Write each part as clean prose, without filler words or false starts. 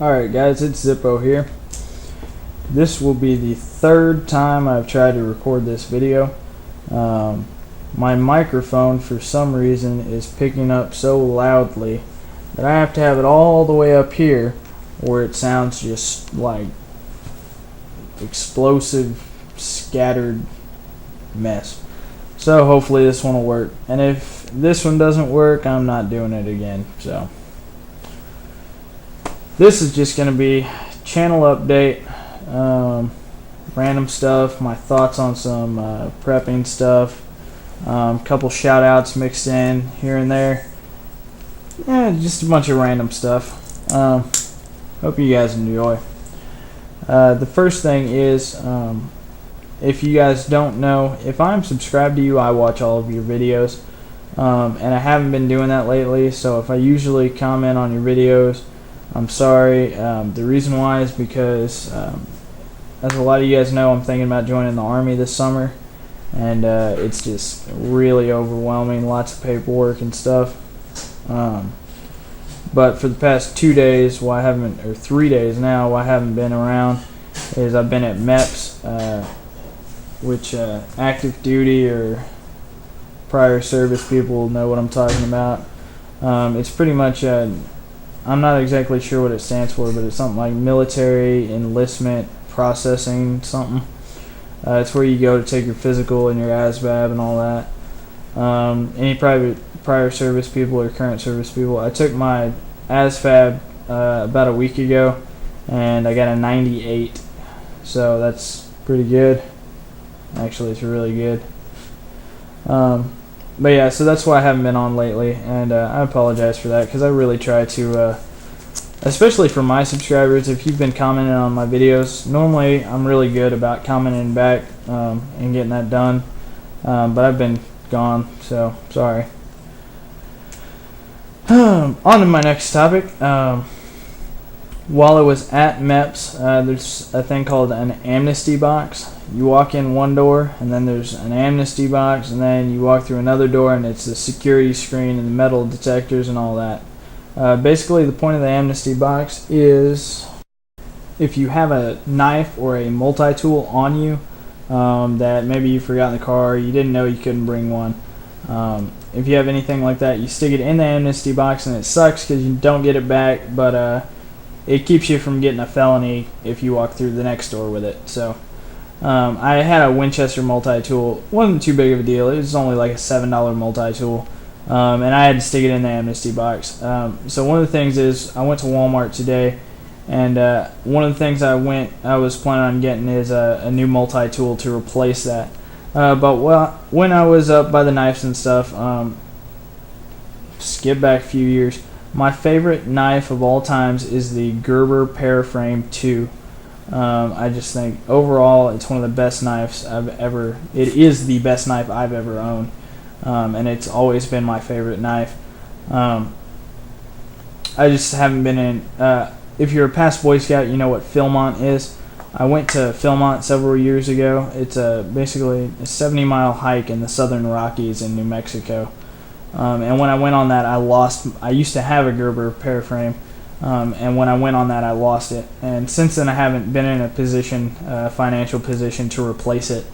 Alright guys, it's Zippo here. This will be the third time I've tried to record this video. My microphone for some reason is picking up so loudly that I have to have it all the way up here where it sounds just like explosive, scattered mess. So hopefully this one will work. And if this one doesn't work, I'm not doing it again. So this is just going to be channel update, random stuff, my thoughts on some prepping stuff, couple shout outs mixed in here and there. Just a bunch of random stuff. Hope you guys enjoy. The first thing is, if you guys don't know, if I'm subscribed to you, I watch all of your videos, and I haven't been doing that lately, so if I usually comment on your videos, I'm sorry. The reason why is because, as a lot of you guys know, I'm thinking about joining the Army this summer, and it's just really overwhelming, lots of paperwork and stuff. But for the past 2 days, or 3 days now, why I haven't been around is I've been at MEPC, which active duty or prior service people know what I'm talking about. It's pretty much I'm not exactly sure what it stands for, but it's something like Military Enlistment Processing something. It's where you go to take your physical and your ASVAB and all that. Any prior service people or current service people. I took my ASVAB about a week ago, and I got a 98, so that's pretty good. Actually, it's really good. But yeah, so that's why I haven't been on lately, and I apologize for that, because I really try to, especially for my subscribers, if you've been commenting on my videos, normally I'm really good about commenting back and getting that done, but I've been gone, so sorry. On to my next topic. While I was at MEPS, there's a thing called an amnesty box. You walk in one door, and then there's an amnesty box, and then you walk through another door, and it's the security screen and the metal detectors and all that. Basically, the point of the amnesty box is if you have a knife or a multi-tool on you that maybe you forgot in the car, you didn't know you couldn't bring one. If you have anything like that, you stick it in the amnesty box, and it sucks because you don't get it back, but it keeps you from getting a felony if you walk through the next door with it. So I had a Winchester multi-tool. Wasn't too big of a deal. It was only like a $7 multi-tool, and I had to stick it in the amnesty box. So one of the things is I went to Walmart today, and one of the things I was planning on getting is a new multi-tool to replace that. But when I was up by the knives and stuff, skip back a few years, my favorite knife of all times is the Gerber Paraframe 2. I just think overall it's one of the best knives it is the best knife I've ever owned, and it's always been my favorite knife. I just haven't been in, if you're a past Boy Scout, you know what Philmont is. I went to Philmont several years ago. It's basically a 70-mile hike in the southern Rockies in New Mexico. And when I went on that, I used to have a Gerber Paraframe, and when I went on that, I lost it. And since then, I haven't been in a financial position to replace it.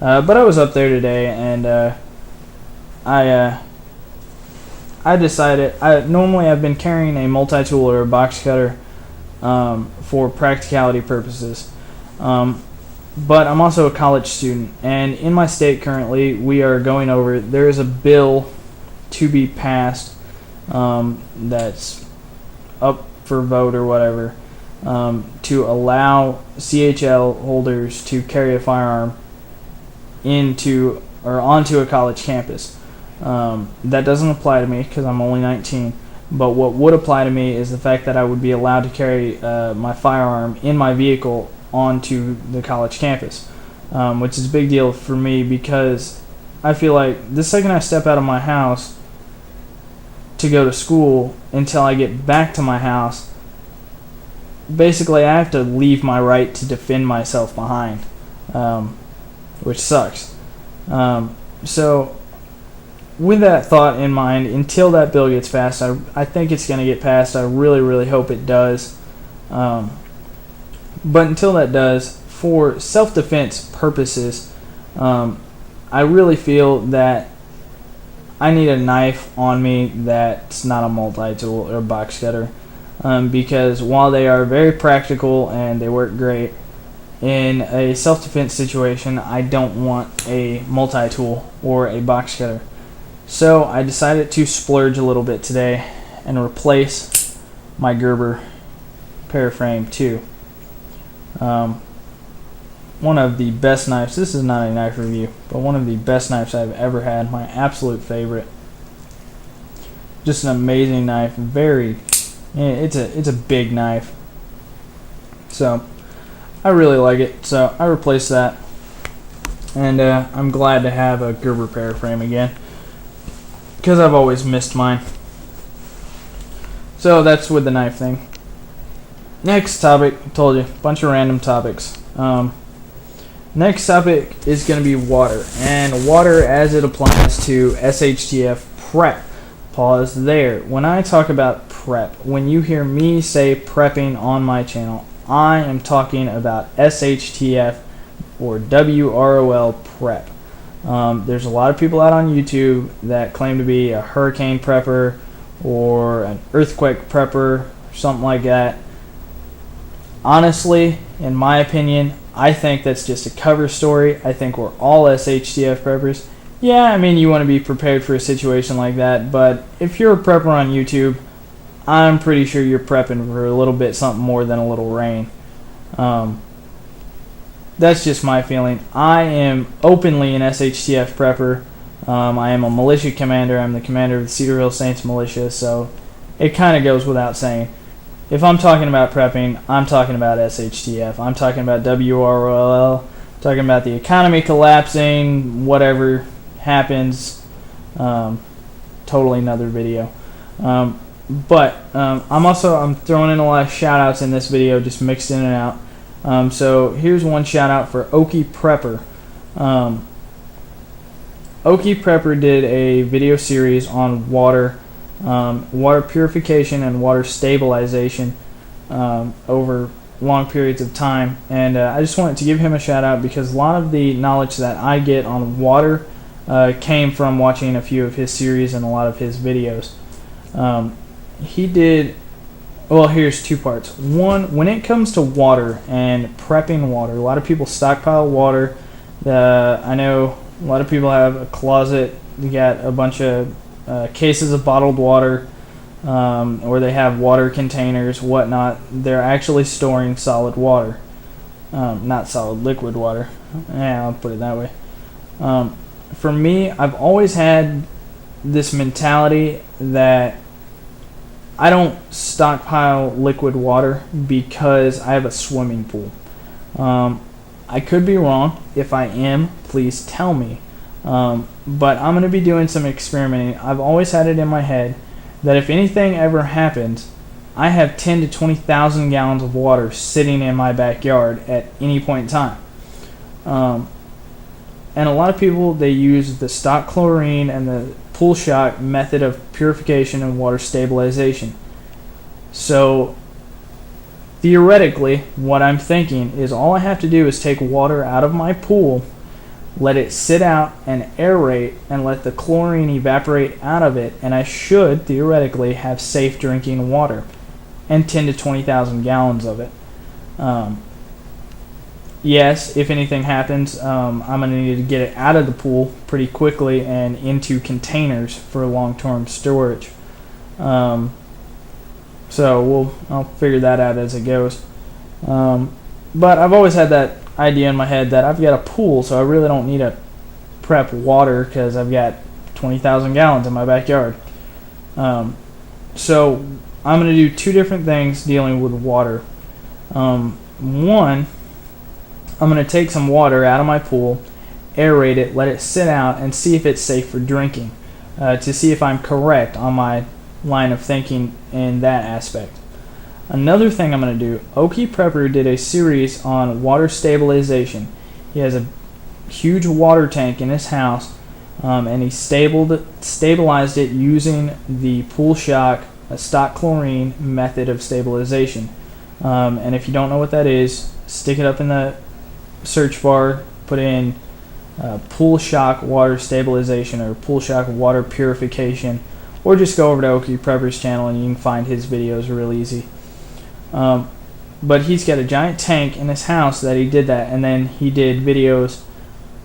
But I was up there today, and I decided, normally I've been carrying a multi-tool or a box cutter for practicality purposes. But I'm also a college student, and in my state currently, we are going over, there is a bill to be passed that's up for vote or whatever, to allow CHL holders to carry a firearm onto a college campus. That doesn't apply to me because I'm only 19, but what would apply to me is the fact that I would be allowed to carry my firearm in my vehicle onto the college campus, which is a big deal for me because I feel like the second I step out of my house to go to school until I get back to my house, basically I have to leave my right to defend myself behind, which sucks. So with that thought in mind, until that bill gets passed, I think it's going to get passed. I really, really hope it does. But until that does, for self-defense purposes, I really feel that I need a knife on me that's not a multi-tool or box cutter, because while they are very practical and they work great, in a self-defense situation, I don't want a multi-tool or a box cutter. So I decided to splurge a little bit today and replace my Gerber Paraframe 2. One of the best knives. This is not a knife review, but one of the best knives I've ever had. My absolute favorite. Just an amazing knife. It's a big knife. So I really like it. So I replaced that, and I'm glad to have a Gerber Paraframe again, because I've always missed mine. So that's with the knife thing. Next topic, I told you, a bunch of random topics. Next topic is going to be water, and water as it applies to SHTF prep. Pause there. When I talk about prep, when you hear me say prepping on my channel, I am talking about SHTF or WROL prep. There's a lot of people out on YouTube that claim to be a hurricane prepper or an earthquake prepper, something like that. Honestly, in my opinion, I think that's just a cover story. I think we're all SHTF preppers. Yeah, I mean, you want to be prepared for a situation like that, but if you're a prepper on YouTube, I'm pretty sure you're prepping for a little bit something more than a little rain. That's just my feeling. I am openly an SHTF prepper. I am a militia commander. I'm the commander of the Cedar Hill Saints militia, so it kind of goes without saying. If I'm talking about prepping, I'm talking about SHTF. I'm talking about WROL, talking about the economy collapsing, whatever happens. Totally another video. But I'm throwing in a lot of shout outs in this video, just mixed in and out. So here's one shout out for Okie Prepper. Okie Prepper did a video series on water purification and water stabilization over long periods of time, and I just wanted to give him a shout out because a lot of the knowledge that I get on water came from watching a few of his series and a lot of his videos. Here's two parts. One, when it comes to water and prepping water, a lot of people stockpile water. I know a lot of people have a closet. You got a bunch of cases of bottled water, or they have water containers, whatnot. They're actually storing solid water, not solid liquid water. Yeah, I'll put it that way. For me, I've always had this mentality that I don't stockpile liquid water because I have a swimming pool. I could be wrong. If I am, please tell me. But I'm going to be doing some experimenting. I've always had it in my head that if anything ever happens, I have 10 to 20,000 gallons of water sitting in my backyard at any point in time. And a lot of people, they use the stock chlorine and the pool shock method of purification and water stabilization. So theoretically, what I'm thinking is all I have to do is take water out of my pool, let it sit out and aerate, and let the chlorine evaporate out of it, and I should theoretically have safe drinking water and 10 to 20,000 gallons of it. Yes, if anything happens, I'm going to need to get it out of the pool pretty quickly and into containers for long-term storage. So I'll figure that out as it goes. But I've always had that idea in my head that I've got a pool, so I really don't need to prep water because I've got 20,000 gallons in my backyard. So I'm going to do two different things dealing with water. One, I'm going to take some water out of my pool, aerate it, let it sit out, and see if it's safe for drinking, to see if I'm correct on my line of thinking in that aspect. Another thing I'm going to do, Okie Prepper did a series on water stabilization. He has a huge water tank in his house, and he stabilized it using the pool shock stock chlorine method of stabilization. And if you don't know what that is, stick it up in the search bar, put in pool shock water stabilization or pool shock water purification, or just go over to Okie Prepper's channel and you can find his videos real easy. But he's got a giant tank in his house that he did that, and then he did videos.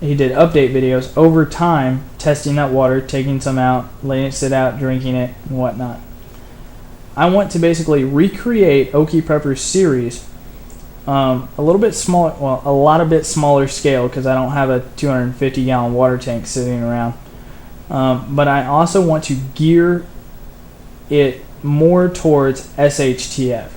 He did update videos over time, testing that water, taking some out, letting it sit out, drinking it, and whatnot. I want to basically recreate Okie Prepper's series, a little bit smaller, well, a lot of bit smaller scale because I don't have a 250-gallon water tank sitting around. But I also want to gear it more towards SHTF.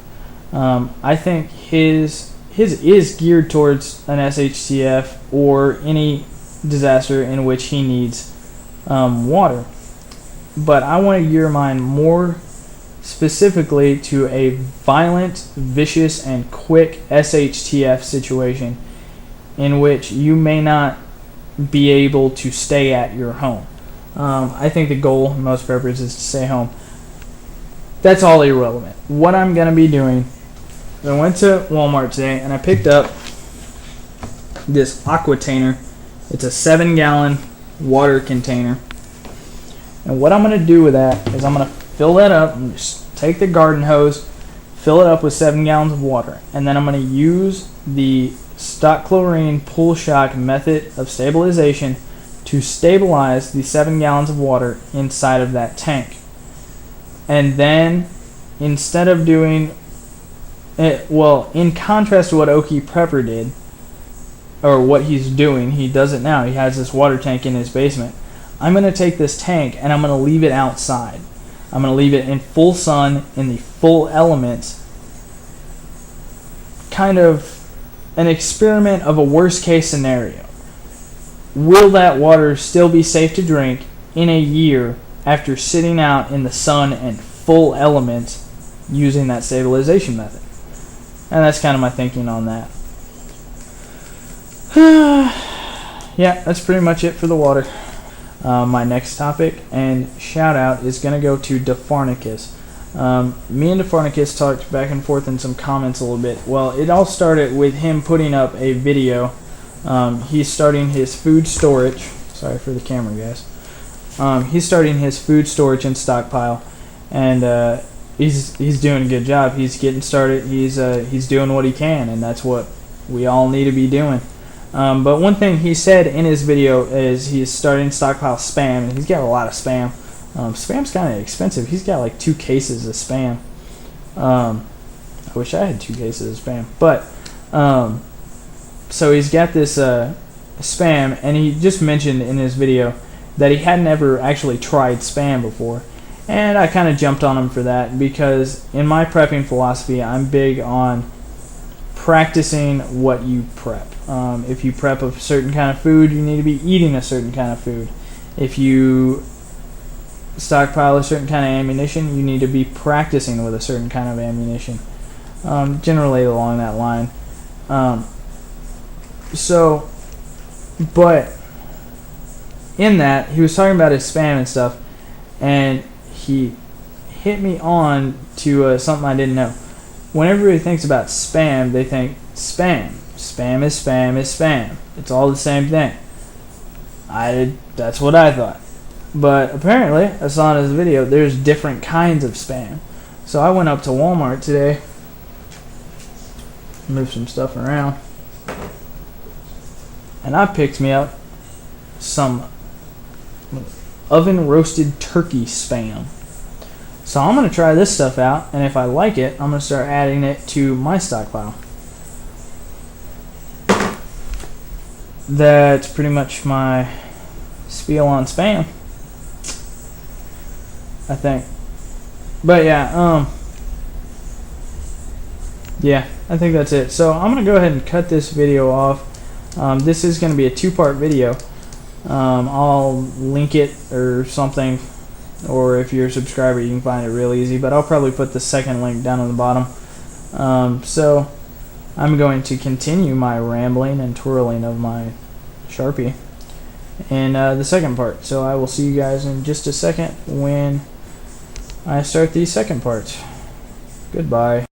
I think his is geared towards an SHTF or any disaster in which he needs water. But I want to gear mine more specifically to a violent, vicious, and quick SHTF situation in which you may not be able to stay at your home. I think the goal in most preppers is to stay home. That's all irrelevant. What I'm going to be doing, I went to Walmart today and I picked up this Aquatainer. It's a 7-gallon water container. And what I'm going to do with that is I'm going to fill that up and just take the garden hose, fill it up with 7 gallons of water. And then I'm going to use the stock chlorine pool shock method of stabilization to stabilize the 7 gallons of water inside of that tank. And then instead of doing it, well, in contrast to what Okie Prepper did, or what he's doing, he does it now. He has this water tank in his basement. I'm going to take this tank and I'm going to leave it outside. I'm going to leave it in full sun, in the full elements. Kind of an experiment of a worst case scenario. Will that water still be safe to drink in a year after sitting out in the sun and full elements using that stabilization method? And that's kind of my thinking on that. Yeah, that's pretty much it for the water. My next topic and shout out is going to go to Defarnicus. Me and Defarnicus talked back and forth in some comments a little bit. Well, it all started with him putting up a video. He's starting his food storage. Sorry for the camera, guys. He's starting his food storage and stockpile, and he's doing a good job. He's getting started. He's doing what he can, and that's what we all need to be doing. But one thing he said in his video is he's starting to stockpile Spam, and he's got a lot of Spam. Spam's kind of expensive. He's got like 2 cases of Spam. I wish I had 2 cases of Spam. But so he's got this Spam, and he just mentioned in his video that he hadn't ever actually tried Spam before. And I kind of jumped on him for that because in my prepping philosophy, I'm big on practicing what you prep. If you prep a certain kind of food, you need to be eating a certain kind of food. If you stockpile a certain kind of ammunition, you need to be practicing with a certain kind of ammunition. Generally along that line. But in that, he was talking about his Spam and stuff, and he hit me on to something I didn't know. Whenever everybody thinks about Spam, they think Spam. Spam is Spam is Spam. It's all the same thing. That's what I thought. But apparently, I saw in his video, there's different kinds of Spam. So I went up to Walmart today, moved some stuff around, and I picked me up some oven roasted turkey Spam. So I'm going to try this stuff out, and if I like it, I'm going to start adding it to my stockpile. That's pretty much my spiel on Spam, I think. But yeah, I think that's it. So I'm going to go ahead and cut this video off. This is going to be a 2-part video. I'll link it or something, or if you're a subscriber you can find it real easy, but I'll probably put the second link down on the bottom. So I'm going to continue my rambling and twirling of my Sharpie in the second part. So I will see you guys in just a second when I start the second part. Goodbye.